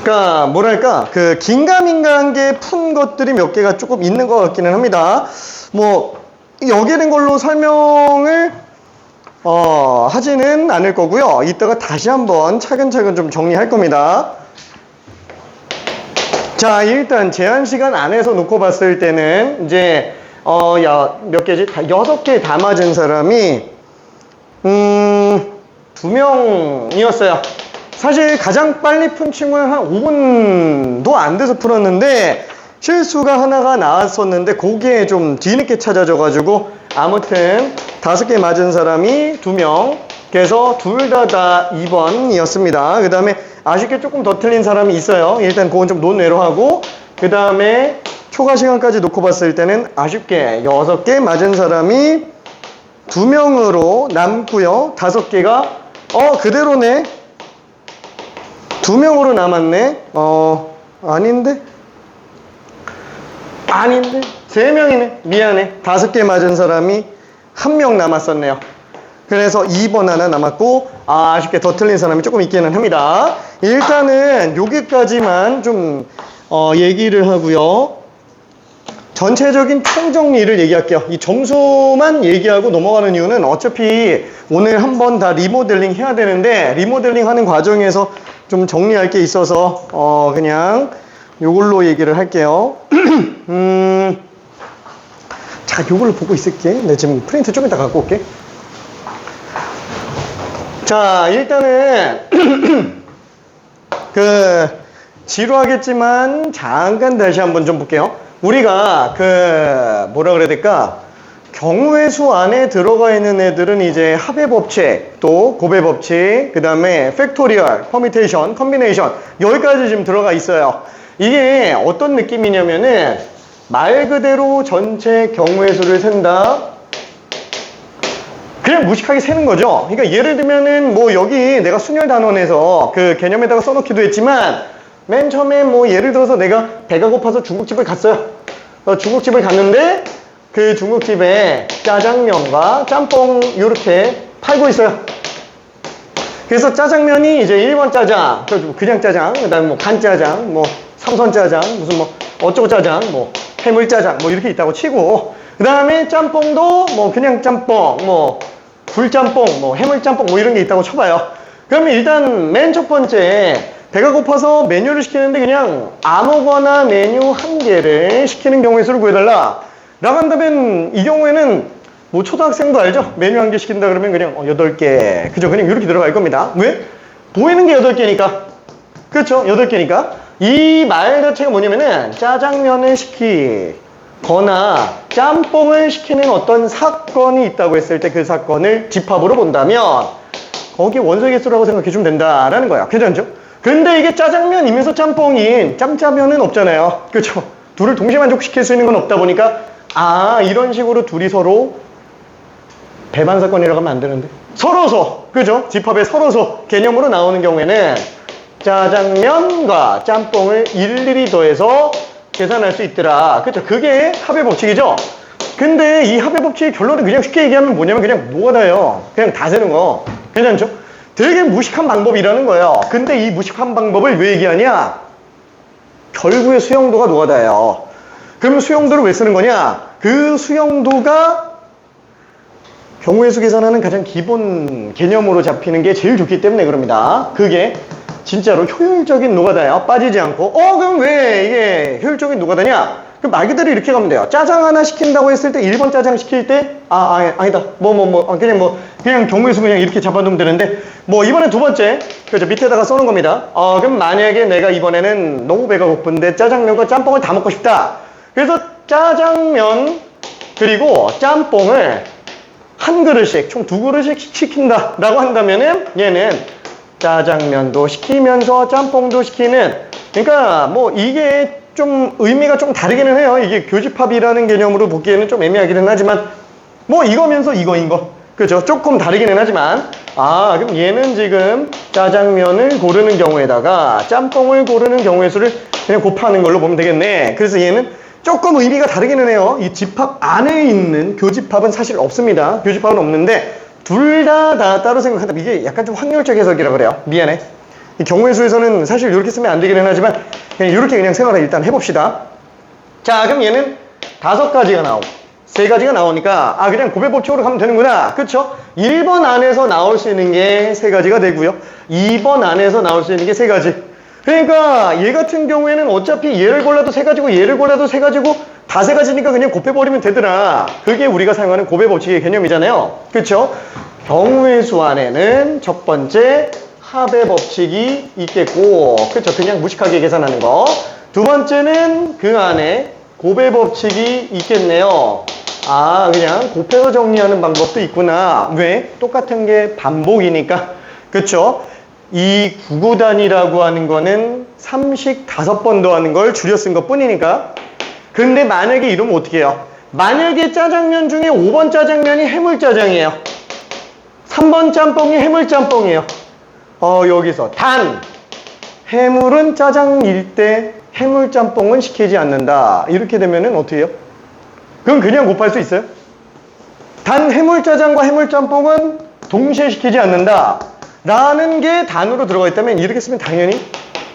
그러니까 뭐랄까 그 긴가민가한 게 푼 것들이 몇 개가 조금 있는 것 같기는 합니다. 뭐 여기는 걸로 설명을 하지는 않을 거고요. 이따가 다시 한번 차근차근 좀 정리할 겁니다. 자, 일단 제한 시간 안에서 놓고 봤을 때는 이제 몇 개지? 6개 다 맞은 사람이 2명이었어요. 사실 가장 빨리 푼 친구는 한 5분도 안 돼서 풀었는데 실수가 하나가 나왔었는데 그게 좀 뒤늦게 찾아져가지고 아무튼 5개 맞은 사람이 2명. 그래서 둘 다 2번이었습니다. 그 다음에 아쉽게 조금 더 틀린 사람이 있어요. 일단 그건 좀 논외로 하고 그 다음에 초과 시간까지 놓고 봤을 때는 아쉽게 6개 맞은 사람이 2명으로 남고요. 5개가 그대로네. 2명으로 남았네. 아닌데 3명이네. 미안해. 5개 맞은 사람이 1명 남았었네요. 그래서 2번 하나 남았고 아쉽게 더 틀린 사람이 조금 있기는 합니다. 일단은 여기까지만 좀 얘기를 하고요. 전체적인 총정리를 얘기할게요. 이 점수만 얘기하고 넘어가는 이유는 어차피 오늘 한번 다 리모델링 해야 되는데 리모델링 하는 과정에서 좀 정리할 게 있어서 그냥 요걸로 얘기를 할게요. 자, 요걸로 보고 있을게. 네, 지금 프린트 좀 이따 갖고 올게. 자, 일단은 지루하겠지만 잠깐 다시 한번 좀 볼게요. 우리가 뭐라 그래야 될까? 경우의 수 안에 들어가 있는 애들은 이제 합의 법칙, 또 곱의 법칙, 그 다음에 팩토리얼, 퍼미테이션, 컴비네이션 여기까지 지금 들어가 있어요. 이게 어떤 느낌이냐면은 말 그대로 전체 경우의 수를 센다. 그냥 무식하게 세는 거죠. 그러니까 예를 들면은 뭐 여기 내가 순열 단원에서 그 개념에다가 써놓기도 했지만 맨 처음에 뭐 예를 들어서 내가 배가 고파서 중국집을 갔어요. 중국집을 갔는데 그 중국집에 짜장면과 짬뽕 이렇게 팔고 있어요. 그래서 짜장면이 이제 1번 짜장, 그냥 짜장, 그 다음에 뭐 간짜장, 뭐 삼선 짜장, 무슨 뭐 어쩌고 짜장, 뭐 해물 짜장 뭐 이렇게 있다고 치고 그 다음에 짬뽕도 뭐 그냥 짬뽕, 뭐 굴짬뽕, 뭐 해물짬뽕 뭐 이런 게 있다고 쳐봐요. 그러면 일단 맨 첫 번째 배가 고파서 메뉴를 시키는데 그냥 아무거나 메뉴 1개를 시키는 경우의 수를 구해달라 라고 한다면 이 경우에는 뭐 초등학생도 알죠? 메뉴 1개 시킨다 그러면 그냥 8개 그죠? 그냥 이렇게 들어갈 겁니다. 왜? 보이는 게 8개니까 그렇죠? 8개니까 이 말 자체가 뭐냐면은 짜장면을 시키거나 짬뽕을 시키는 어떤 사건이 있다고 했을 때 그 사건을 집합으로 본다면 거기 원소의 개수라고 생각해주면 된다라는 거야. 괜찮죠? 근데 이게 짜장면이면서 짬뽕인 짬짜면은 없잖아요. 그렇죠? 둘을 동시에 만족시킬 수 있는 건 없다 보니까 이런 식으로 둘이 서로 배반 사건이라고 하면 안 되는데 서로서 그죠? 집합에 서로서 개념으로 나오는 경우에는 짜장면과 짬뽕을 일일이 더해서 계산할 수 있더라. 그렇죠? 그게 합의 법칙이죠? 근데 이 합의 법칙의 결론을 그냥 쉽게 얘기하면 뭐냐면 그냥 노가다예요. 그냥 다 세는 거. 괜찮죠? 되게 무식한 방법이라는 거예요. 근데 이 무식한 방법을 왜 얘기하냐? 결국에 수용도가 노가다예요. 그러면 수용도를 왜 쓰는 거냐? 그 수용도가 경우의 수 계산하는 가장 기본 개념으로 잡히는 게 제일 좋기 때문에 그럽니다. 그게 진짜로 효율적인 노가다예요. 빠지지 않고. 그럼 왜 이게 효율적인 노가다냐? 그럼 말 그대로 이렇게 가면 돼요. 짜장 하나 시킨다고 했을 때 1번 짜장 시킬 때 아니다. 그냥 경우의 수 그냥 이렇게 잡아두면 되는데 이번엔 2번째. 그죠? 밑에다가 써놓은 겁니다. 그럼 만약에 내가 이번에는 너무 배가 고픈데 짜장면과 짬뽕을 다 먹고 싶다. 그래서 짜장면 그리고 짬뽕을 한 그릇씩 총 2그릇씩 시킨다 라고 한다면은 얘는 짜장면도 시키면서 짬뽕도 시키는 그러니까 이게 좀 의미가 좀 다르기는 해요. 이게 교집합이라는 개념으로 보기에는 좀 애매하기는 하지만 이거면서 이거인 거 그죠? 조금 다르기는 하지만 그럼 얘는 지금 짜장면을 고르는 경우에다가 짬뽕을 고르는 경우의 수를 그냥 곱하는 걸로 보면 되겠네. 그래서 얘는 조금 의미가 다르기는 해요. 이 집합 안에 있는 교집합은 사실 없습니다. 교집합은 없는데 둘 다 따로 생각한다. 이게 약간 좀 확률적 해석이라 그래요. 미안해. 이 경우의 수에서는 사실 이렇게 쓰면 안 되기는 하지만 그냥 이렇게 그냥 생각을 일단 해봅시다. 자, 그럼 얘는 5가지가 나오고 3가지가 나오니까 그냥 곱해법칙으로 가면 되는구나. 그쵸? 1번 안에서 나올 수 있는 게 3가지가 되고요. 2번 안에서 나올 수 있는 게 3가지. 그러니까 얘 같은 경우에는 어차피 얘를 골라도 3가지고 얘를 골라도 3가지고 다 3가지니까 그냥 곱해버리면 되더라. 그게 우리가 사용하는 곱해법칙의 개념이잖아요. 그쵸? 경우의 수 안에는 첫 번째 합의 법칙이 있겠고, 그쵸? 그냥 무식하게 계산하는 거. 두 번째는 그 안에 곱해 법칙이 있겠네요. 그냥 곱해서 정리하는 방법도 있구나. 왜? 똑같은 게 반복이니까. 그쵸? 이 구구단이라고 하는 거는 3식 5번 더하는 걸 줄여 쓴 것 뿐이니까. 근데 만약에 이러면 어떻게 해요? 만약에 짜장면 중에 5번 짜장면이 해물짜장이에요. 3번 짬뽕이 해물짬뽕이에요. 여기서 단 해물은 짜장일 때 해물짬뽕은 시키지 않는다. 이렇게 되면은 어떻게 해요? 그럼 그냥 곱할 수 있어요? 단 해물짜장과 해물짬뽕은 동시에 시키지 않는다. 라는 게 단으로 들어가 있다면 이렇게 쓰면 당연히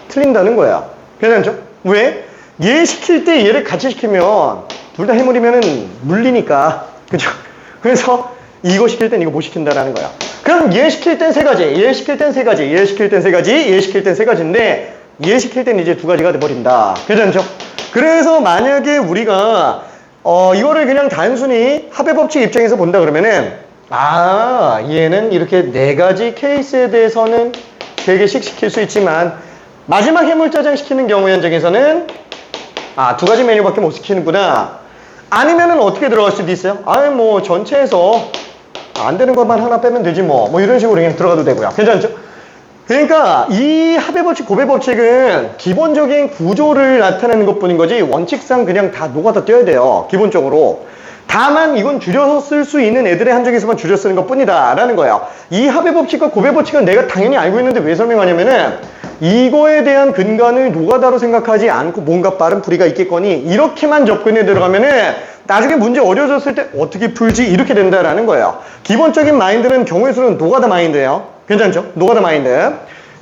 틀린다는 거야. 괜찮죠? 왜? 얘 시킬 때 얘를 같이 시키면 둘 다 해물이면은 물리니까. 그죠? 그래서 이거 시킬 땐 이거 못 시킨다라는 거야. 그럼 얘 시킬 땐 3가지, 얘 시킬 땐 3가지, 얘 시킬 땐 3가지, 얘 시킬 땐 3가지인데 얘 시킬 땐 이제 2가지가 돼버린다. 괜찮죠? 그래서 만약에 우리가 이거를 그냥 단순히 합의 법칙 입장에서 본다 그러면은 얘는 이렇게 4가지 케이스에 대해서는 3개씩 시킬 수 있지만 마지막 해물짜장 시키는 경우 현장에서는 2가지 메뉴밖에 못 시키는구나. 아니면은 어떻게 들어갈 수도 있어요? 뭐 전체에서 안 되는 것만 하나 빼면 되지 뭐 이런 식으로 그냥 들어가도 되고요. 괜찮죠? 그러니까 이 합의 법칙, 곱해 법칙은 기본적인 구조를 나타내는 것 뿐인 거지 원칙상 그냥 다 녹아다 떼야 돼요. 기본적으로. 다만 이건 줄여서 쓸 수 있는 애들의 한정에서만 줄여 쓰는 것 뿐이다 라는 거예요. 이 합의 법칙과 곱해 법칙은 내가 당연히 알고 있는데 왜 설명하냐면은 이거에 대한 근간을 노가다로 생각하지 않고 뭔가 빠른 풀이가 있겠거니 이렇게만 접근해 들어가면은 나중에 문제 어려워졌을 때 어떻게 풀지 이렇게 된다라는 거예요. 기본적인 마인드는 경우의 수는 노가다 마인드예요. 괜찮죠? 노가다 마인드.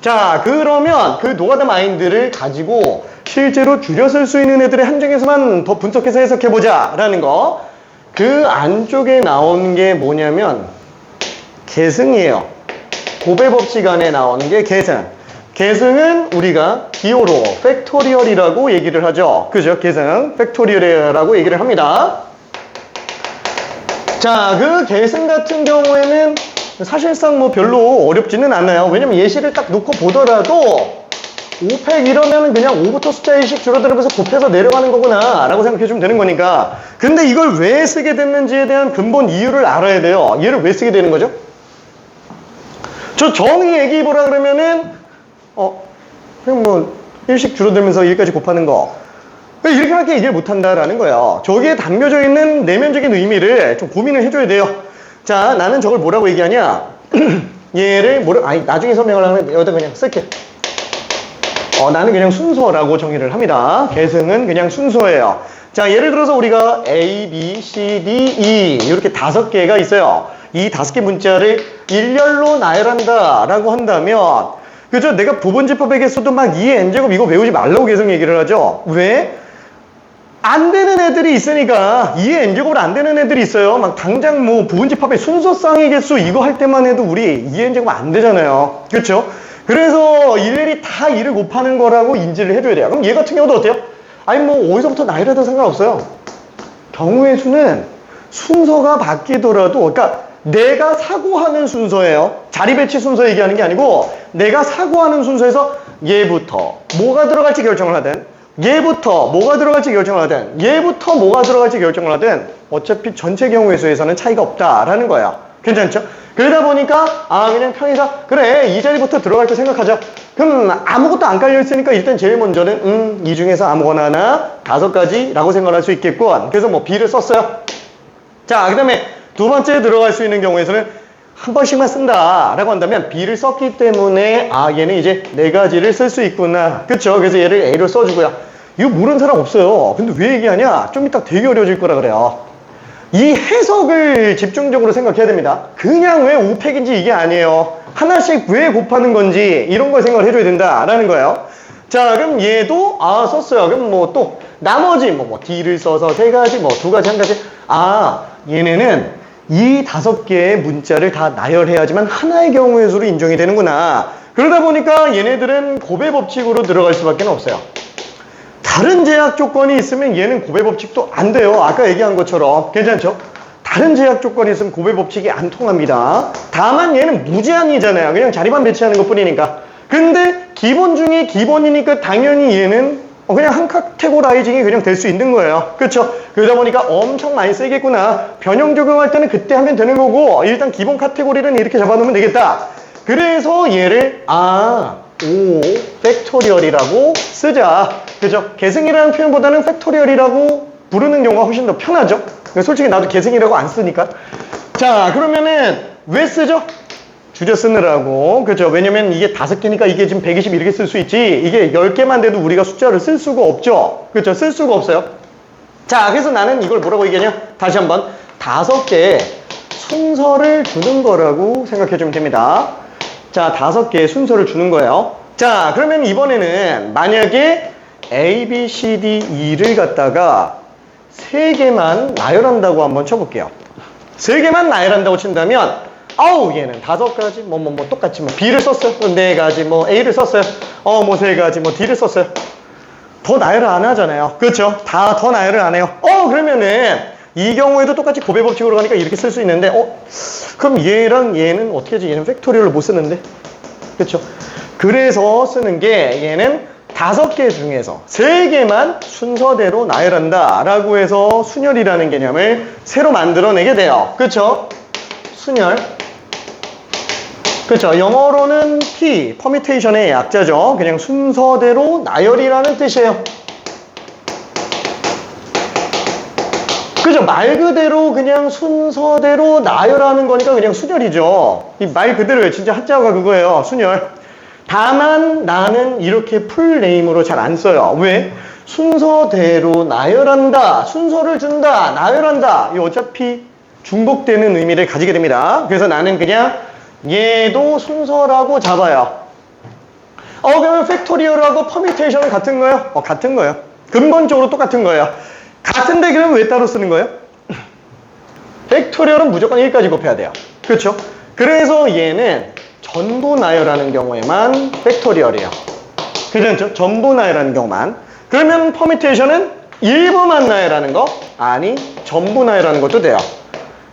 자, 그러면 그 노가다 마인드를 가지고 실제로 줄여 쓸 수 있는 애들의 한정에서만 더 분석해서 해석해보자 라는 거. 그 안쪽에 나온 게 뭐냐면 계승이에요. 곱해 법칙 안에 나오는 게 계승. 계승은 우리가 기호로 팩토리얼이라고 얘기를 하죠. 그죠? 계승 팩토리얼이라고 얘기를 합니다. 자, 그 계승 같은 경우에는 사실상 뭐 별로 어렵지는 않아요. 왜냐면 예시를 딱 놓고 보더라도 5팩 이러면 그냥 5부터 숫자 1씩 줄어들면서 곱해서 내려가는 거구나 라고 생각해 주면 되는 거니까. 근데 이걸 왜 쓰게 됐는지에 대한 근본 이유를 알아야 돼요. 얘를 왜 쓰게 되는 거죠? 저 정의 얘기해 보라 그러면은 그냥 뭐 1씩 줄어들면서 1까지 곱하는 거 이렇게밖에 얘기를 못한다라는 거예요. 저기에 담겨져 있는 내면적인 의미를 좀 고민을 해줘야 돼요. 자, 나는 저걸 뭐라고 얘기하냐? 얘를 나중에 설명을 하면 여기다 그냥 쓸게. 나는 그냥 순서라고 정의를 합니다. 계승은 그냥 순서예요. 자, 예를 들어서 우리가 A, B, C, D, E 이렇게 5개가 있어요. 이 5개 문자를 일렬로 나열한다 라고 한다면 그죠? 내가 부분집합의 개수도 막 2의 n제곱 이거 외우지 말라고 계속 얘기를 하죠. 왜? 안 되는 애들이 있으니까 2의 n제곱으로 안 되는 애들이 있어요. 막 당장 뭐 부분집합의 순서쌍의 개수 이거 할 때만 해도 우리 2의 n제곱 안 되잖아요. 그렇죠? 그래서 일일이 다 2를 곱하는 거라고 인지를 해줘야 돼요. 그럼 얘 같은 경우도 어때요? 뭐 어디서부터 나열해도 상관없어요. 경우의 수는 순서가 바뀌더라도 그러니까 내가 사고하는 순서예요. 자리 배치 순서 얘기하는 게 아니고 내가 사고하는 순서에서 얘부터 뭐가 들어갈지 결정을 하든 얘부터 뭐가 들어갈지 결정을 하든 얘부터 뭐가 들어갈지 결정을 하든 어차피 전체 경우의 수에서는 차이가 없다라는 거예요. 괜찮죠? 그러다 보니까 그냥 편의상 그래 이 자리부터 들어갈 때 생각하자. 그럼 아무것도 안 깔려있으니까 일단 제일 먼저는 이 중에서 아무거나 하나 5가지라고 생각할 수 있겠고 그래서 뭐 B를 썼어요. 자, 그 다음에 두 번째 들어갈 수 있는 경우에서는 한 번씩만 쓴다 라고 한다면 B를 썼기 때문에 얘는 이제 4가지를 쓸 수 있구나. 그쵸? 그래서 얘를 A로 써주고요. 이거 모르는 사람 없어요. 근데 왜 얘기하냐? 좀 이따 되게 어려워질 거라 그래요. 이 해석을 집중적으로 생각해야 됩니다. 그냥 왜 5팩인지 이게 아니에요. 하나씩 왜 곱하는 건지 이런 걸 생각을 해줘야 된다라는 거예요. 자, 그럼 얘도 썼어요. 그럼 뭐 또 나머지 뭐 D를 써서 세 가지, 뭐 두 가지, 한 가지. 얘네는 이 5개의 문자를 다 나열해야지만 하나의 경우의 수로 인정이 되는구나. 그러다 보니까 얘네들은 곱의 법칙으로 들어갈 수밖에 없어요. 다른 제약 조건이 있으면 얘는 곱의 법칙도 안 돼요. 아까 얘기한 것처럼. 괜찮죠? 다른 제약 조건이 있으면 곱의 법칙이 안 통합니다. 다만 얘는 무제한이잖아요. 그냥 자리만 배치하는 것 뿐이니까. 근데 기본 중에 기본이니까 당연히 얘는 그냥 한 카테고라이징이 그냥 될 수 있는 거예요. 그렇죠? 그러다 보니까 엄청 많이 쓰겠구나. 변형 적용할 때는 그때 하면 되는 거고 일단 기본 카테고리는 이렇게 잡아놓으면 되겠다. 그래서 얘를 팩토리얼이라고 쓰자. 그죠? 계승이라는 표현보다는 팩토리얼이라고 부르는 경우가 훨씬 더 편하죠? 솔직히 나도 계승이라고 안 쓰니까. 자, 그러면은 왜 쓰죠? 줄여 쓰느라고. 그죠? 왜냐면 이게 5개니까 이게 지금 120 이렇게 쓸 수 있지. 이게 10개만 돼도 우리가 숫자를 쓸 수가 없죠. 그죠? 쓸 수가 없어요. 자, 그래서 나는 이걸 뭐라고 얘기하냐? 다시 한번 5개의 순서를 주는 거라고 생각해 주면 됩니다. 자, 5개의 순서를 주는 거예요. 자, 그러면 이번에는 만약에 A, B, C, D, E를 갖다가 3개만 나열한다고 한번 쳐볼게요. 3개만 나열한다고 친다면 얘는 5가지 뭐 똑같이 B를 썼어요. 4가지 A를 썼어요. 3가지 D를 썼어요. 더 나열을 안 하잖아요. 그렇죠? 다 더 나열을 안 해요. 그러면은 이 경우에도 똑같이 곱의 법칙으로 가니까 이렇게 쓸 수 있는데 그럼 얘랑 얘는 어떻게 하지? 얘는 팩토리얼로 못 쓰는데. 그렇죠? 그래서 쓰는 게 얘는 5개 중에서 3개만 순서대로 나열한다 라고 해서 순열이라는 개념을 새로 만들어내게 돼요. 그렇죠? 순열. 그렇죠? 영어로는 P, 퍼미테이션의 약자죠. 그냥 순서대로 나열이라는 뜻이에요. 그죠? 말 그대로 그냥 순서대로 나열하는 거니까 그냥 순열이죠. 이 말 그대로예요. 진짜 한자어가 그거예요. 순열. 다만 나는 이렇게 풀네임으로 잘 안 써요. 왜? 순서대로 나열한다, 순서를 준다, 나열한다. 이 어차피 중복되는 의미를 가지게 됩니다. 그래서 나는 그냥 얘도 순서라고 잡아요. 그러면 팩토리얼하고 퍼미테이션은 같은 거예요? 같은 거예요. 근본적으로 똑같은 거예요. 같은데 그러면 왜 따로 쓰는 거예요? 팩토리얼은 무조건 1까지 곱해야 돼요. 그렇죠? 그래서 얘는 전부 나열하는 경우에만 팩토리얼이에요. 괜찮죠? 전부 나열하는 경우만. 그러면 퍼미테이션은 일부만 나열하는 거? 아니, 전부 나열하는 것도 돼요.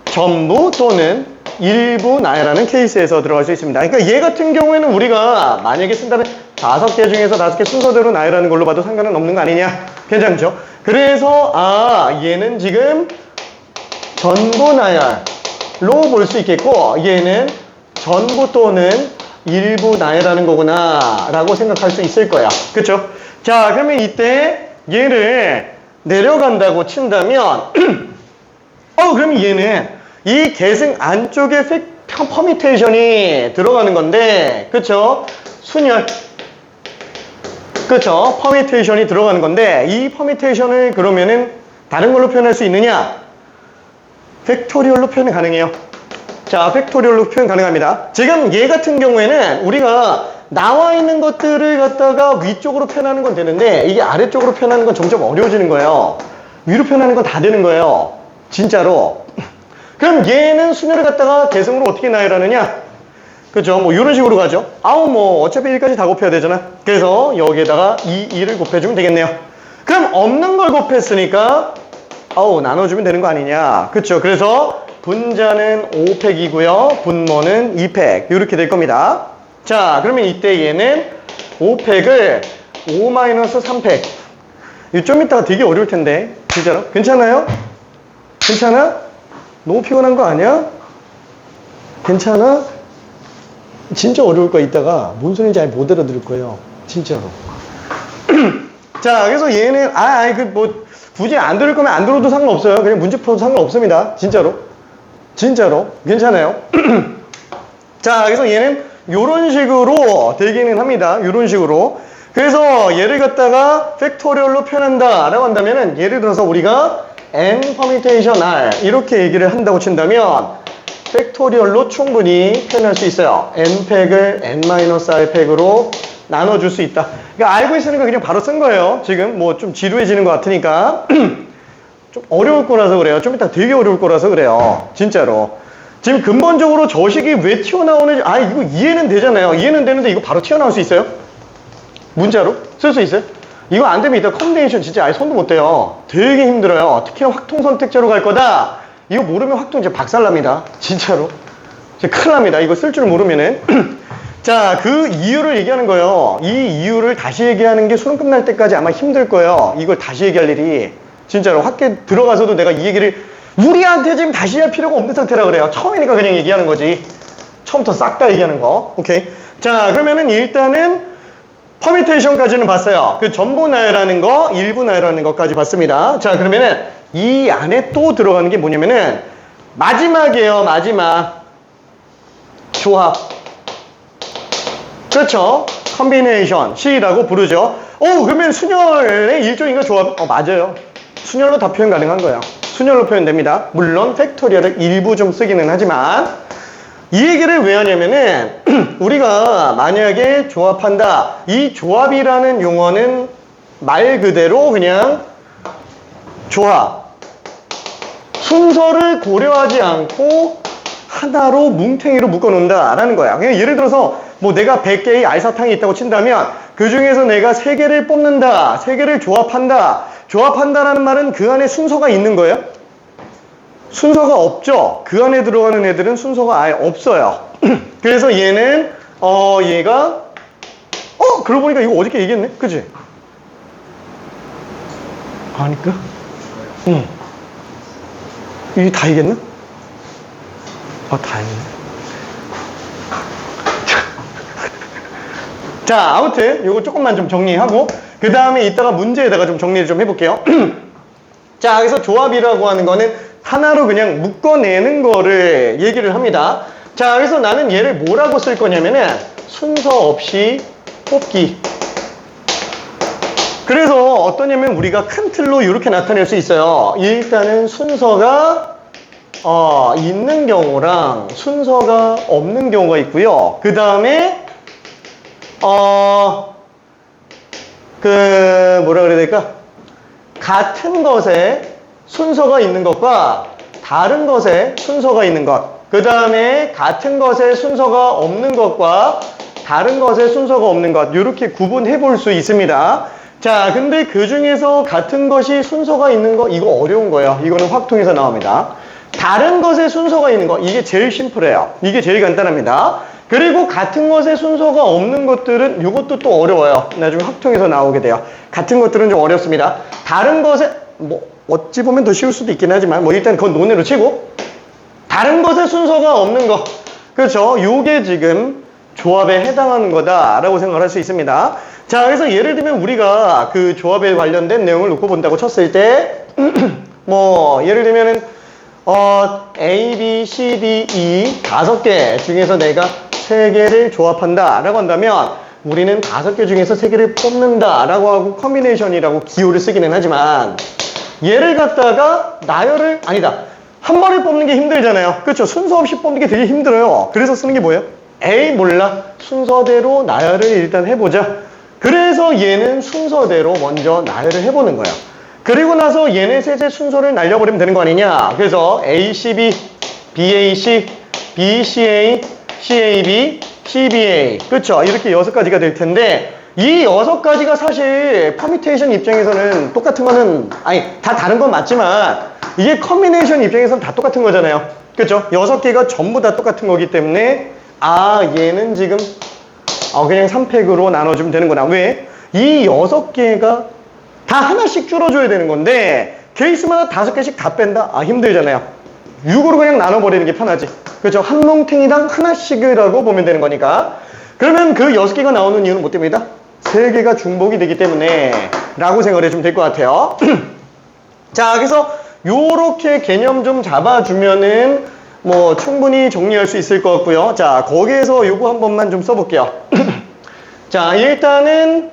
전부 또는 일부 나열하는 케이스에서 들어갈 수 있습니다. 그러니까 얘 같은 경우에는 우리가 만약에 쓴다면 5개 중에서 5개 순서대로 나열하는 걸로 봐도 상관은 없는 거 아니냐? 괜찮죠? 그래서 얘는 지금 전부 나열로 볼 수 있겠고 얘는 전부 또는 일부 나열하는 거구나 라고 생각할 수 있을 거야. 그쵸? 자, 그러면 이때 얘를 내려간다고 친다면 그럼 얘는 이 계승 안쪽에 퍼미테이션이 들어가는 건데 그쵸? 순열. 그쵸? 퍼미테이션이 들어가는 건데 이 퍼미테이션을 그러면은 다른 걸로 표현할 수 있느냐? 팩토리얼로 표현 가능해요. 자, 팩토리얼로 표현 가능합니다. 지금 얘 같은 경우에는 우리가 나와 있는 것들을 갖다가 위쪽으로 표현하는 건 되는데 이게 아래쪽으로 표현하는 건 점점 어려워지는 거예요. 위로 표현하는 건 다 되는 거예요. 진짜로. 그럼 얘는 순열을 갖다가 계승으로 어떻게 나열하느냐? 그죠? 이런 식으로 가죠. 어차피 1까지 다 곱해야 되잖아. 그래서 여기에다가 2를 곱해주면 되겠네요. 그럼 없는 걸 곱했으니까 나눠주면 되는 거 아니냐? 그쵸? 그래서 분자는 5팩이고요. 분모는 2팩. 이렇게 될 겁니다. 자, 그러면 이때 얘는 5팩을 5-3팩. 이거 좀 이따가 되게 어려울 텐데. 진짜로? 괜찮아요? 괜찮아? 너무 피곤한 거 아니야? 괜찮아? 진짜 어려울 거야. 이따가 뭔 소리인지 잘 못 알아들을 거예요. 진짜로. 자, 그래서 얘는 굳이 안 들을 거면 안 들어도 상관없어요. 그냥 문제 풀어도 상관없습니다. 진짜로. 진짜로. 괜찮아요. 자, 그래서 얘는 요런 식으로 되기는 합니다. 요런 식으로. 그래서 얘를 갖다가 팩토리얼로 표현한다 라고 한다면은 예를 들어서 우리가 n 퍼미테이션 r 이렇게 얘기를 한다고 친다면 팩토리얼로 충분히 표현할 수 있어요. n팩을 n-r 팩으로 나눠줄 수 있다. 그러니까 알고 있으니까 그냥 바로 쓴 거예요. 지금 뭐 좀 지루해지는 것 같으니까 좀 어려울 거라서 그래요. 좀 이따 되게 어려울 거라서 그래요. 진짜로. 지금 근본적으로 저 식이 왜 튀어나오는지, 이거 이해는 되잖아요. 이해는 되는데 이거 바로 튀어나올 수 있어요? 문자로? 쓸 수 있어요? 이거 안 되면 이따 컴비네이션 진짜 아예 손도 못 대요. 되게 힘들어요. 특히나 확통 선택제로 갈 거다. 이거 모르면 확통 이제 박살납니다. 진짜로. 이제 큰일 납니다. 이거 쓸 줄 모르면은. 자, 그 이유를 얘기하는 거예요. 이 이유를 다시 얘기하는 게 수능 끝날 때까지 아마 힘들 거예요. 이걸 다시 얘기할 일이. 진짜로 학교 들어가서도 내가 이 얘기를 우리한테 지금 다시 할 필요가 없는 상태라 그래요. 처음이니까 그냥 얘기하는 거지. 처음부터 싹 다 얘기하는 거. 오케이. 자, 그러면은 일단은 퍼미테이션까지는 봤어요. 그 전부 나열하는 거, 일부 나열하는 것까지 봤습니다. 자, 그러면은 이 안에 또 들어가는 게 뭐냐면은 마지막이에요. 마지막. 조합. 그렇죠. 컨비네이션. C라고 부르죠. 그러면 순열의 일종인가 조합? 맞아요. 순열로 다 표현 가능한 거예요. 순열로 표현됩니다. 물론 팩토리얼을 일부 좀 쓰기는 하지만 이 얘기를 왜 하냐면은 우리가 만약에 조합한다. 이 조합이라는 용어는 말 그대로 그냥 조합. 순서를 고려하지 않고 하나로 뭉탱이로 묶어놓는다 라는 거야. 그냥 예를 들어서 뭐 내가 100개의 알사탕이 있다고 친다면 그 중에서 내가 3개를 뽑는다. 3개를 조합한다. 조합한다라는 말은 그 안에 순서가 있는 거예요? 순서가 없죠. 그 안에 들어가는 애들은 순서가 아예 없어요. 그래서 얘는 얘가 그러고 보니까 이거 어저께 얘기했네. 그치? 아니까? 응. 이게 다 얘기했나? 다행이네. 자, 아무튼 이거 조금만 좀 정리하고 그 다음에 이따가 문제에다가 좀 정리를 좀 해볼게요. 자, 그래서 조합이라고 하는 거는 하나로 그냥 묶어내는 거를 얘기를 합니다. 자, 그래서 나는 얘를 뭐라고 쓸 거냐면은 순서 없이 뽑기. 그래서 어떠냐면 우리가 큰 틀로 이렇게 나타낼 수 있어요. 일단은 순서가 있는 경우랑 순서가 없는 경우가 있고요. 그 다음에 뭐라 그래야 될까? 같은 것에 순서가 있는 것과 다른 것에 순서가 있는 것. 그 다음에 같은 것에 순서가 없는 것과 다른 것에 순서가 없는 것. 이렇게 구분해 볼 수 있습니다. 자, 근데 그 중에서 같은 것이 순서가 있는 거, 이거 어려운 거예요. 이거는 확통에서 나옵니다. 다른 것에 순서가 있는 거, 이게 제일 심플해요. 이게 제일 간단합니다. 그리고 같은 것에 순서가 없는 것들은 이것도 또 어려워요. 나중에 확통에서 나오게 돼요. 같은 것들은 좀 어렵습니다. 다른 것에 어찌 보면 더 쉬울 수도 있긴 하지만 일단 그건 논외로 치고 다른 것에 순서가 없는 거, 그렇죠? 요게 지금 조합에 해당하는 거다라고 생각을 할 수 있습니다. 자, 그래서 예를 들면 우리가 그 조합에 관련된 내용을 놓고 본다고 쳤을 때 예를 들면은 A, B, C, D, E 5개 중에서 내가 3개를 조합한다 라고 한다면 우리는 5개 중에서 3개를 뽑는다 라고 하고 컨비네이션이라고 기호를 쓰기는 하지만 얘를 갖다가 나열을 한 번에 뽑는 게 힘들잖아요. 그렇죠? 순서 없이 뽑는 게 되게 힘들어요. 그래서 쓰는 게 뭐예요? 에이 몰라, 순서대로 나열을 일단 해보자. 그래서 얘는 순서대로 먼저 나열을 해보는 거예요. 그리고 나서 얘네 셋의 순서를 날려버리면 되는 거 아니냐. 그래서 ACB, BAC, BCA, CAB, CBA, 그렇죠? 이렇게 6가지가 될 텐데 이 6가지가 사실 퍼미테이션 입장에서는 똑같은 거는 다 다른 건 맞지만 이게 컨비네이션 입장에서는 다 똑같은 거잖아요. 그렇죠? 6개가 전부 다 똑같은 거기 때문에 얘는 지금 그냥 3팩으로 나눠주면 되는구나. 왜? 이 6개가 다 하나씩 줄어줘야 되는 건데 케이스마다 5개씩 다 뺀다? 힘들잖아요. 6으로 그냥 나눠버리는 게 편하지. 그렇죠? 한 뭉탱이당 하나씩이라고 보면 되는 거니까. 그러면 그 6개가 나오는 이유는 뭐 때문이다? 3개가 중복이 되기 때문에 라고 생각을 해주면 될 것 같아요. 자, 그래서 요렇게 개념 좀 잡아주면은 충분히 정리할 수 있을 것 같고요. 자, 거기에서 요거 한 번만 좀 써볼게요. 자, 일단은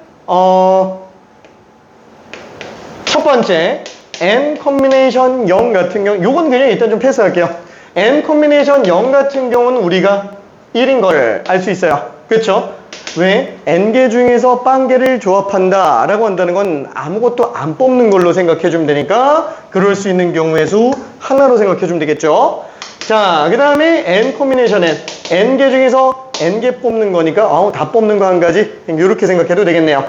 첫 번째 N 컨비네이션 0 같은 경우 요건 그냥 일단 좀 패스할게요. N 콤비네이션 0 같은 경우는 우리가 1인 거를 알 수 있어요. 그렇죠? 왜? N개 중에서 빵개를 조합한다 라고 한다는 건 아무것도 안 뽑는 걸로 생각해 주면 되니까 그럴 수 있는 경우의 수 하나로 생각해 주면 되겠죠. 자, 그 다음에 N 콤비네이션 N. N개 중에서 N개 뽑는 거니까 다 뽑는 거 한 가지 이렇게 생각해도 되겠네요.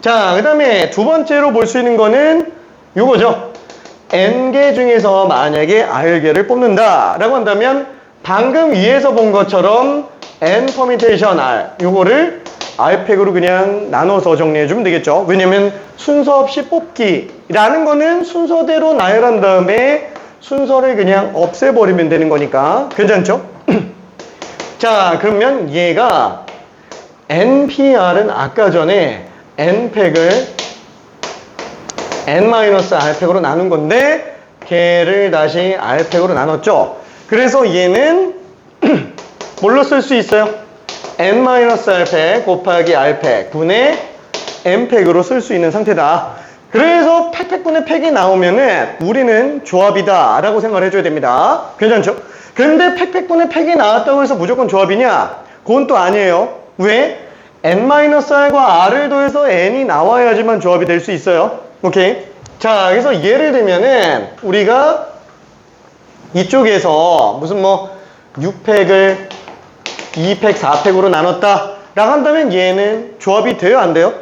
자, 그 다음에 두 번째로 볼 수 있는 거는 요거죠. N개 중에서 만약에 R개를 뽑는다 라고 한다면 방금 위에서 본 것처럼 N 퍼미테이션 R 요거를 R팩으로 그냥 나눠서 정리해주면 되겠죠. 왜냐면 순서 없이 뽑기라는 거는 순서대로 나열한 다음에 순서를 그냥 없애버리면 되는 거니까 괜찮죠? 자, 그러면 얘가 NPR은 아까 전에 N팩을 N-R팩으로 나눈 건데 걔를 다시 R팩으로 나눴죠. 그래서 얘는 뭘로 쓸 수 있어요? N-R팩 곱하기 R팩 분의 N팩으로 쓸 수 있는 상태다. 그래서 팩분의 팩이 나오면은 우리는 조합이다 라고 생각을 해줘야 됩니다. 괜찮죠? 근데 팩분의 팩이 나왔다고 해서 무조건 조합이냐? 그건 또 아니에요. 왜? N-R과 R을 더해서 N이 나와야지만 조합이 될 수 있어요. 오케이? 자, 그래서 예를 들면은 우리가 이쪽에서 무슨 6팩을 2팩, 4팩으로 나눴다 라고 한다면 얘는 조합이 돼요? 안 돼요?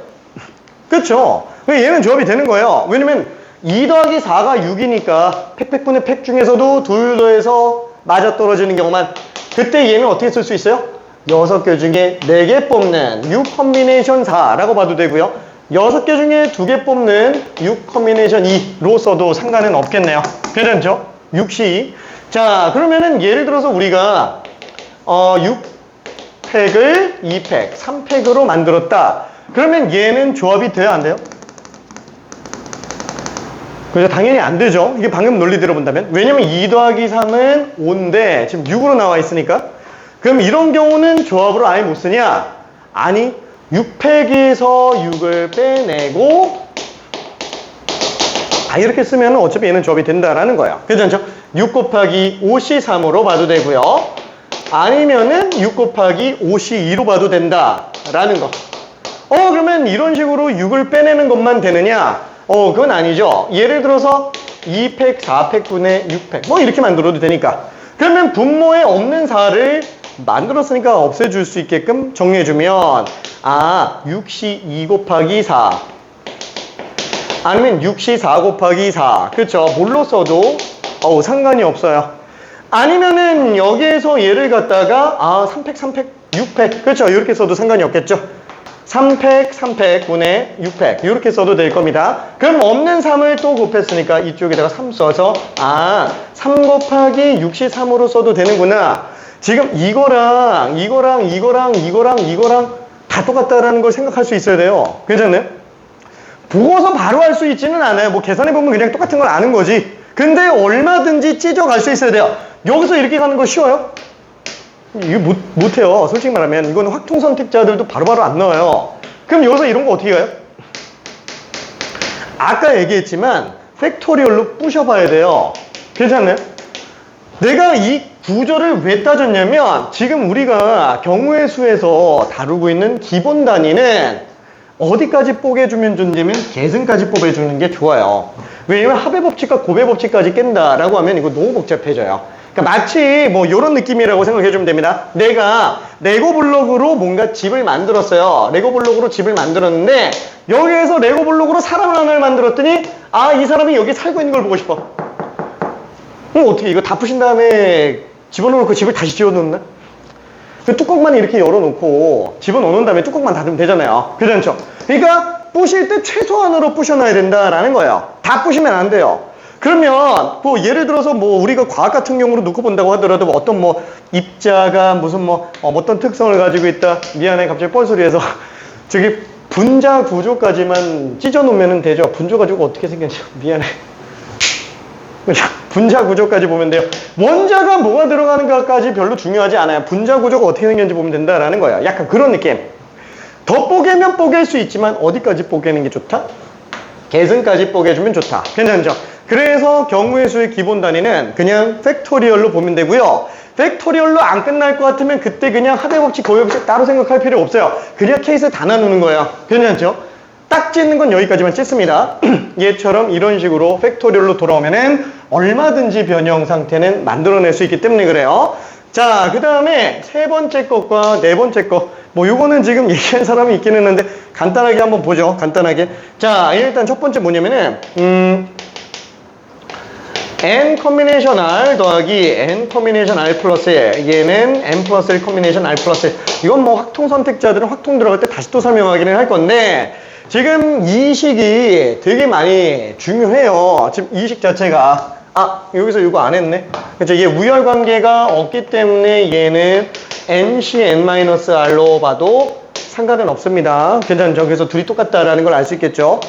그쵸? 얘는 조합이 되는 거예요. 왜냐면 2 더하기 4가 6이니까 팩분의 팩 중에서도 둘 더해서 맞아떨어지는 경우만 그때 얘는 어떻게 쓸 수 있어요? 6개 중에 4개 뽑는 6 컴비네이션 4라고 봐도 되고요. 6개 중에 2개 뽑는 6 컴비네이션 2로 써도 상관은 없겠네요. 괜찮죠? 6시. 자, 그러면은 예를 들어서 우리가 6팩을 2팩, 3팩으로 만들었다. 그러면 얘는 조합이 돼야 안 돼요? 그죠? 당연히 안 되죠. 이게 방금 논리 들어본다면. 왜냐면 2 더하기 3은 5인데 지금 6으로 나와 있으니까. 그럼 이런 경우는 조합으로 아예 못 쓰냐? 아니, 6팩에서 6을 빼내고 이렇게 쓰면 어차피 얘는 조합이 된다라는 거예요. 괜찮죠? 6 곱하기 5시 3으로 봐도 되고요. 아니면은 6 곱하기 5시 2로 봐도 된다라는 거. 그러면 이런 식으로 6을 빼내는 것만 되느냐? 그건 아니죠. 예를 들어서 2팩, 4팩 분의 6팩 이렇게 만들어도 되니까. 그러면 분모에 없는 4를 만들었으니까 없애줄 수 있게끔 정리해주면 6시 2 곱하기 4 아니면 6시 4 곱하기 4 그쵸? 뭘로 써도 상관이 없어요. 아니면은 여기에서 얘를 갖다가 3팩, 3팩, 6팩 그쵸? 이렇게 써도 상관이 없겠죠? 3팩, 3팩 분의 6팩 이렇게 써도 될 겁니다. 그럼 없는 3을 또 곱했으니까 이쪽에다가 3 써서 3 곱하기 6시 3으로 써도 되는구나. 지금 이거랑 다 똑같다라는 걸 생각할 수 있어야 돼요. 괜찮나요? 보고서 바로 할 수 있지는 않아요. 계산해보면 그냥 똑같은 걸 아는 거지. 근데 얼마든지 찢어갈 수 있어야 돼요. 여기서 이렇게 가는 거 쉬워요? 이거 못해요. 솔직히 말하면 이거는 확통 선택자들도 바로바로 안 나와요. 그럼 여기서 이런 거 어떻게 가요? 아까 얘기했지만 팩토리얼로 부셔봐야 돼요. 괜찮나요? 내가 이 구조를 왜 따졌냐면 지금 우리가 경우의 수에서 다루고 있는 기본 단위는 어디까지 뽀개주면 좋냐면 계승까지 뽑아주는 게 좋아요. 왜냐면 합의 법칙과 곱의 법칙까지 깬다라고 하면 이거 너무 복잡해져요. 그러니까 마치 이런 느낌이라고 생각해 주면 됩니다. 내가 레고 블록으로 뭔가 집을 만들었어요. 레고 블록으로 집을 만들었는데 여기에서 레고 블록으로 사람을 하나를 만들었더니 이 사람이 여기 살고 있는 걸 보고 싶어. 그럼 어떻게 이거 다 부신 다음에 집어넣고 집을 다시 지어놓나? 그 뚜껑만 이렇게 열어놓고 집어넣는 다음에 뚜껑만 닫으면 되잖아요. 그렇죠? 그러니까 부실 때 최소한으로 부셔놔야 된다라는 거예요. 다 부시면 안 돼요. 그러면 예를 들어서 우리가 과학 같은 경우로 놓고 본다고 하더라도 어떤 입자가 무슨 어떤 특성을 가지고 있다. 미안해 갑자기 뻘소리해서 저기 분자 구조까지만 찢어놓으면 되죠. 분자 가지고 어떻게 생겼지? 미안해. 분자 구조까지 보면 돼요. 원자가 뭐가 들어가는가까지 별로 중요하지 않아요. 분자 구조가 어떻게 생겼는지 보면 된다라는 거예요. 약간 그런 느낌. 더 뽀개면 뽀갤 수 있지만 어디까지 뽀개는 게 좋다? 계승까지 뽀개주면 좋다. 괜찮죠? 그래서 경우의 수의 기본 단위는 그냥 팩토리얼로 보면 되고요. 팩토리얼로 안 끝날 것 같으면 그때 그냥 합의 법칙, 고유 법칙 따로 생각할 필요 없어요. 그냥 케이스 다 나누는 거예요. 괜찮죠? 딱 찢는 건 여기까지만 찢습니다. 얘처럼 이런 식으로 팩토리얼로 돌아오면은 얼마든지 변형 상태는 만들어낼 수 있기 때문에 그래요. 자, 그 다음에 세 번째 것과 네 번째 것. 뭐 요거는 지금 얘기한 사람이 있긴 했는데 간단하게 한번 보죠. 간단하게. 자, 일단 첫 번째 뭐냐면은 n 커뮤니션 r 더하기 n 커뮤니션 r 플러스 1. 얘는 n 플러스 1 커뮤니션 r 플러스 1. 이건 뭐 확통 선택자들은 확통 들어갈 때 다시 또 설명하기는 할 건데 지금 이 식이 되게 많이 중요해요. 지금 이 식 자체가 여기서 이거 안 했네. 그렇죠? 얘 우열 관계가 없기 때문에 얘는 nC n-r로 봐도 상관은 없습니다. 괜찮죠? 그래서 둘이 똑같다라는 걸 알 수 있겠죠?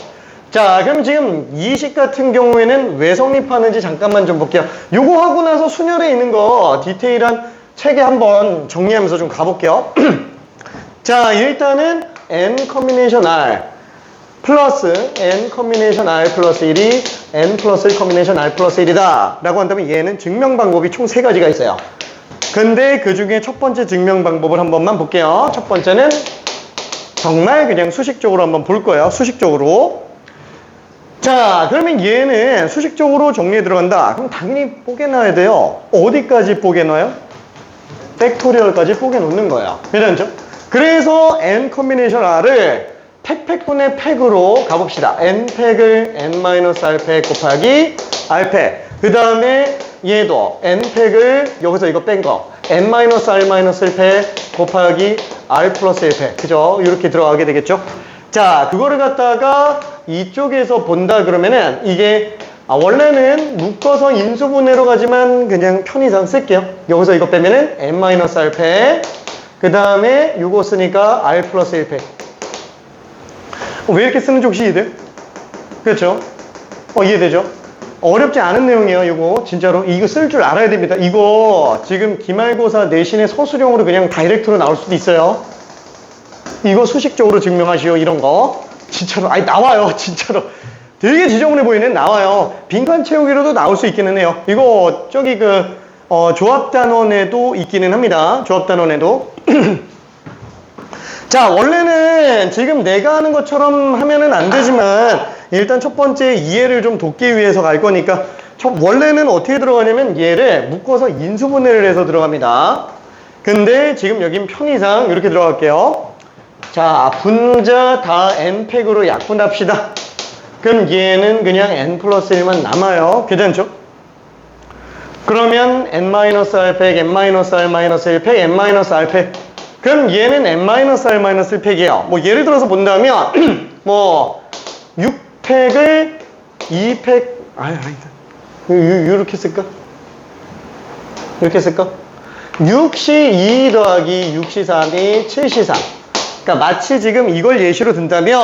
자, 그럼 지금 이 식 같은 경우에는 왜 성립하는지 잠깐만 좀 볼게요. 요거 하고 나서 순열에 있는 거 디테일한 책에 한번 정리하면서 좀 가볼게요. 자, 일단은 n 커뮤니션 r 플러스 n 커뮤니션 r 플러스 1이 n 플러스 1 커뮤니션 r 플러스 1이다 라고 한다면 얘는 증명 방법이 총 3가지가 있어요. 근데 그 중에 첫 번째 증명 방법을 한 번만 볼게요. 첫 번째는 정말 그냥 수식적으로 한번 볼 거예요. 수식적으로. 자, 그러면 얘는 수식적으로 정리해 들어간다. 그럼 당연히 뽀개놔야 돼요. 어디까지 뽀개놔요? 팩토리얼까지 뽀개놓는 거예요. 괜찮죠? 그래서 n 커뮤니션 r을 팩분의 팩으로 가봅시다. n팩을 n-r팩 곱하기 r팩. 그 다음에 얘도 n팩을 여기서 이거 뺀 거 n-r-1팩 곱하기 r 플러스 1팩. 그죠? 이렇게 들어가게 되겠죠? 자, 그거를 갖다가 이쪽에서 본다 그러면은 이게 원래는 묶어서 인수분해로 가지만 그냥 편의상 쓸게요. 여기서 이거 빼면은 n-r팩. 그 다음에 이거 쓰니까 r 플러스 1팩. 왜 이렇게 쓰는지 혹시 이해돼요? 그렇죠? 이해되죠? 어렵지 않은 내용이에요. 이거 진짜로 이거 쓸 줄 알아야 됩니다. 이거 지금 기말고사 내신의 서술형으로 그냥 다이렉트로 나올 수도 있어요. 이거 수식적으로 증명하시오. 이런 거 진짜로 나와요. 진짜로 되게 지저분해 보이는 나와요. 빈칸 채우기로도 나올 수 있기는 해요. 이거 저기 조합단원에도 있기는 합니다. 조합단원에도. 자, 원래는 지금 내가 하는 것처럼 하면은 안 되지만 일단 첫 번째 이해를 좀 돕기 위해서 갈 거니까 원래는 어떻게 들어가냐면 얘를 묶어서 인수분해를 해서 들어갑니다. 근데 지금 여긴 편의상 이렇게 들어갈게요. 자, 분자 다 n팩으로 약분합시다. 그럼 얘는 그냥 n 플러스 1만 남아요. 괜찮죠? 그러면 n-r팩, n-r-1팩, n-r팩. 그럼 얘는 n-r-1팩이에요. 뭐 예를 들어서 본다면 뭐 6팩을 2팩 아니다. 이렇게 쓸까? 이렇게 쓸까? 6시 2 더하기 6시 3이 7시 3. 그러니까 마치 지금 이걸 예시로 든다면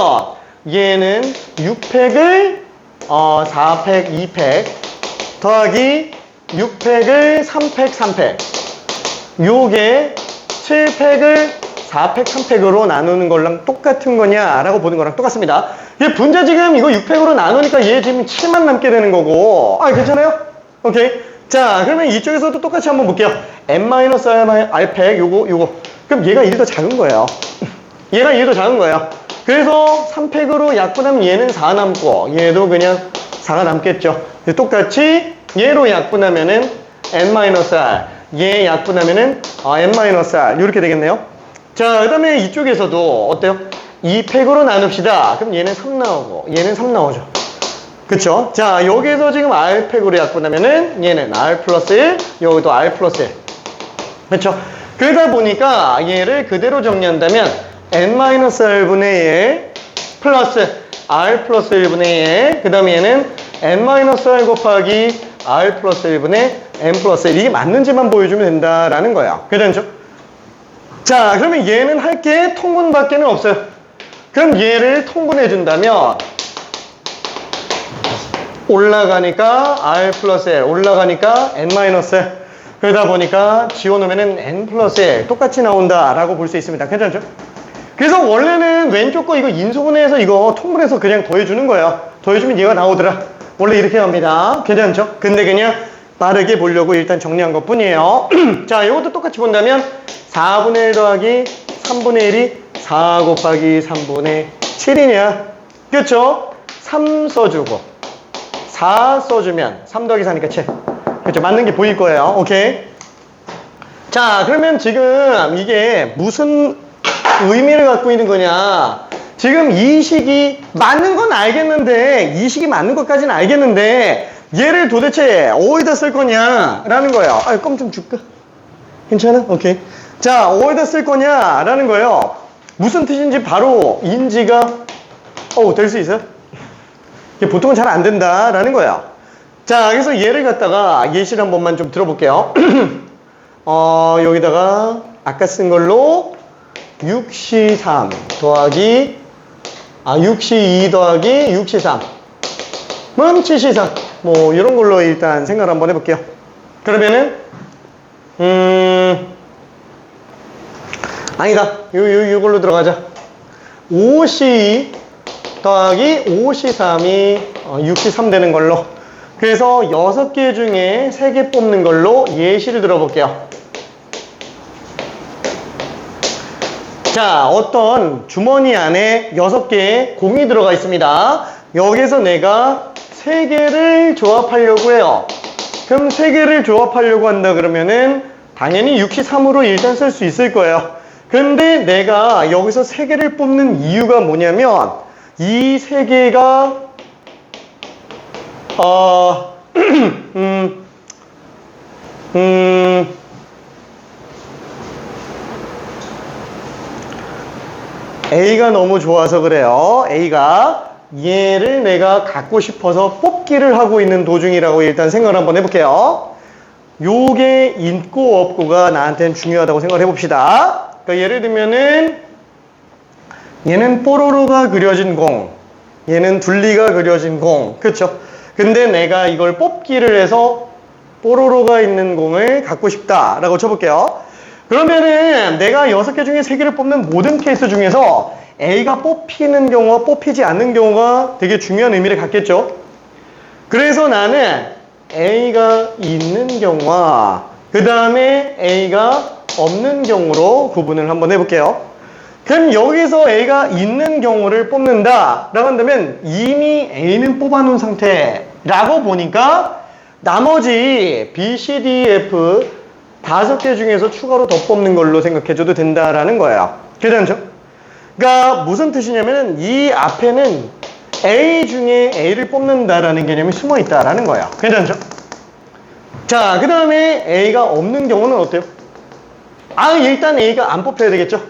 얘는 6팩을 4팩 2팩 더하기 6팩을 3팩 3팩. 요게 7팩을 4팩 3팩으로 나누는 거랑 똑같은 거냐 라고 보는 거랑 똑같습니다. 얘 분자 지금 이거 6팩으로 나누니까 얘 지금 7만 남게 되는 거고 괜찮아요? 오케이. 자, 그러면 이쪽에서도 똑같이 한번 볼게요. n-r팩 요거 그럼 얘가 1이 더 작은 거예요. 얘가 1이 더 작은 거예요. 그래서 3팩으로 약분하면 얘는 4 남고 얘도 그냥 4가 남겠죠. 똑같이 얘로 약분하면은 n-r 얘 약분하면은 n-r 이렇게 되겠네요. 자, 그 다음에 이쪽에서도 어때요? 2팩으로 나눕시다. 그럼 얘는 3 나오고 얘는 3 나오죠. 그쵸? 자, 여기서 지금 r팩으로 약분하면은 얘는 r 플러스 1, 여기도 r 플러스 1. 그쵸? 그러다 보니까 얘를 그대로 정리한다면 n-r분의 1 플러스 r 플러스 1분의 1. 그 다음에 얘는 n-r 곱하기 r 플러스 1분의 n 플러스 1. 이게 맞는지만 보여주면 된다라는 거예요. 괜찮죠? 자, 그러면 얘는 할 게 통분밖에는 없어요. 그럼 얘를 통분해 준다면 올라가니까 r 플러스 1, 올라가니까 n-1. 그러다 보니까 지워놓으면 n 플러스 1 똑같이 나온다라고 볼 수 있습니다. 괜찮죠? 그래서 원래는 왼쪽 거 이거 인수분해해서 이거 통분해서 그냥 더해주는 거예요. 더해주면 얘가 나오더라. 원래 이렇게 합니다. 괜찮죠? 근데 그냥 빠르게 보려고 일단 정리한 것 뿐이에요. 자, 이것도 똑같이 본다면 4분의 1 더하기 3분의 1이 4 곱하기 3분의 7이냐? 그렇죠? 3 써주고 4 써주면 3 더하기 4니까 7. 그렇죠? 맞는 게 보일 거예요. 오케이? 자, 그러면 지금 이게 무슨 의미를 갖고 있는 거냐? 지금 이 식이 맞는 건 알겠는데, 이 식이 맞는 것까지는 알겠는데, 얘를 도대체 어디다 쓸 거냐? 라는 거예요. 아, 껌 좀 줄까? 괜찮아? 오케이. 자, 어디다 쓸 거냐? 라는 거예요. 무슨 뜻인지 바로 인지가, 될 수 있어요? 이게 보통은 잘 안 된다. 라는 거예요. 자, 그래서 얘를 갖다가 예시를 한 번만 좀 들어볼게요. 여기다가 아까 쓴 걸로 6C3 더하기 6C2 더하기 6C3 7C3 뭐 이런 걸로 일단 생각을 한번 해볼게요. 그러면은 아니다. 요걸로 들어가자. 5C2 더하기 5C3이 6C3 되는 걸로. 그래서 6개 중에 3개 뽑는 걸로 예시를 들어볼게요. 자, 어떤 주머니 안에 6개의 공이 들어가 있습니다. 여기서 내가 3개를 조합하려고 해요. 그럼 3개를 조합하려고 한다 그러면은 당연히 6C3으로 일단 쓸 수 있을 거예요. 근데 내가 여기서 3개를 뽑는 이유가 뭐냐면 이 3개가 A가 너무 좋아서 그래요. A가 얘를 내가 갖고 싶어서 뽑기를 하고 있는 도중이라고 일단 생각을 한번 해볼게요. 요게 있고 없고가 나한테는 중요하다고 생각을 해봅시다. 그러니까 예를 들면은 얘는 뽀로로가 그려진 공, 얘는 둘리가 그려진 공, 그쵸? 근데 내가 이걸 뽑기를 해서 뽀로로가 있는 공을 갖고 싶다라고 쳐볼게요. 그러면은 내가 6개 중에 3개를 뽑는 모든 케이스 중에서 A가 뽑히는 경우와 뽑히지 않는 경우가 되게 중요한 의미를 갖겠죠. 그래서 나는 A가 있는 경우와 그 다음에 A가 없는 경우로 구분을 한번 해볼게요. 그럼 여기서 A가 있는 경우를 뽑는다 라고 한다면 이미 A는 뽑아놓은 상태라고 보니까 나머지 B, C, D, F 5개 중에서 추가로 더 뽑는 걸로 생각해줘도 된다라는 거예요. 괜찮죠? 그러니까 무슨 뜻이냐면 이 앞에는 A 중에 A를 뽑는다라는 개념이 숨어 있다라는 거예요. 괜찮죠? 자, 그 다음에 A가 없는 경우는 어때요? 일단 A가 안 뽑혀야 되겠죠?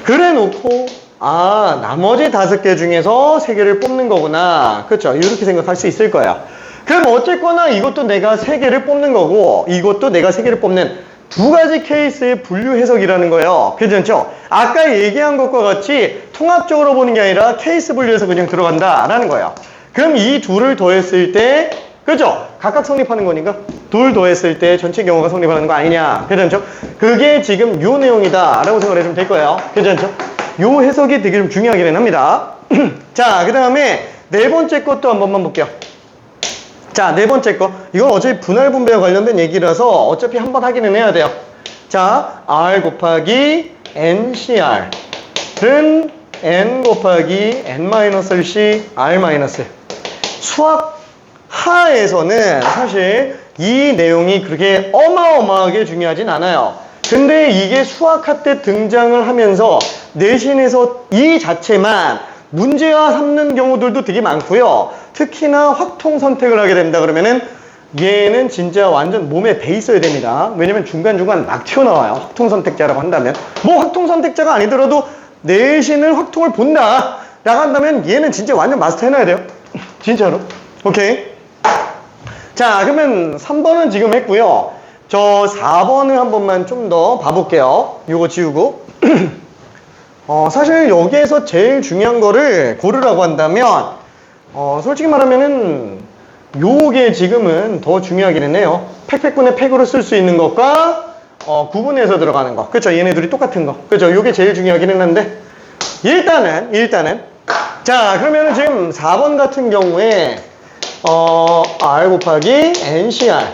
그래 놓고 나머지 5개 중에서 3개를 뽑는 거구나. 그렇죠? 이렇게 생각할 수 있을 거예요. 그럼 어쨌거나 이것도 내가 3개를 뽑는 거고 이것도 내가 3개를 뽑는 두 가지 케이스의 분류 해석이라는 거예요. 괜찮죠? 아까 얘기한 것과 같이 통합적으로 보는 게 아니라 케이스 분류해서 그냥 들어간다라는 거예요. 그럼 이 둘을 더했을 때 그죠? 각각 성립하는 거니까 둘 더했을 때 전체 경우가 성립하는 거 아니냐. 괜찮죠? 그게 지금 요 내용이다 라고 생각을 해주면 될 거예요. 괜찮죠? 요 해석이 되게 좀 중요하기는 합니다. 자, 그 다음에 네 번째 것도 한 번만 볼게요. 자, 네 번째 거. 이건 어차피 분할 분배와 관련된 얘기라서 어차피 한 번 하기는 해야 돼요. 자, R 곱하기 NCR은 N 곱하기 N-1C R-. 수학 하에서는 사실 이 내용이 그렇게 어마어마하게 중요하진 않아요. 근데 이게 수학하 때 등장을 하면서 내신에서 이 자체만 문제화 삼는 경우들도 되게 많고요. 특히나 확통 선택을 하게 된다 그러면은 얘는 진짜 완전 몸에 배 있어야 됩니다. 왜냐면 중간중간 막 튀어나와요. 확통 선택자라고 한다면. 뭐 확통 선택자가 아니더라도 내신을 확통을 본다 라고 한다면 얘는 진짜 완전 마스터 해놔야 돼요. 진짜로. 오케이. 자, 그러면 3번은 지금 했고요. 저 4번을 한 번만 좀 더 봐볼게요. 요거 지우고. 사실 여기에서 제일 중요한 거를 고르라고 한다면 솔직히 말하면은 요게 지금은 더 중요하기는 해요. 팩팩분의 팩으로 쓸 수 있는 것과 구분해서 들어가는 거. 그쵸? 얘네들이 똑같은 거. 그쵸? 요게 제일 중요하기는 한데 일단은 자, 그러면은 지금 4번 같은 경우에 R 곱하기 NCR.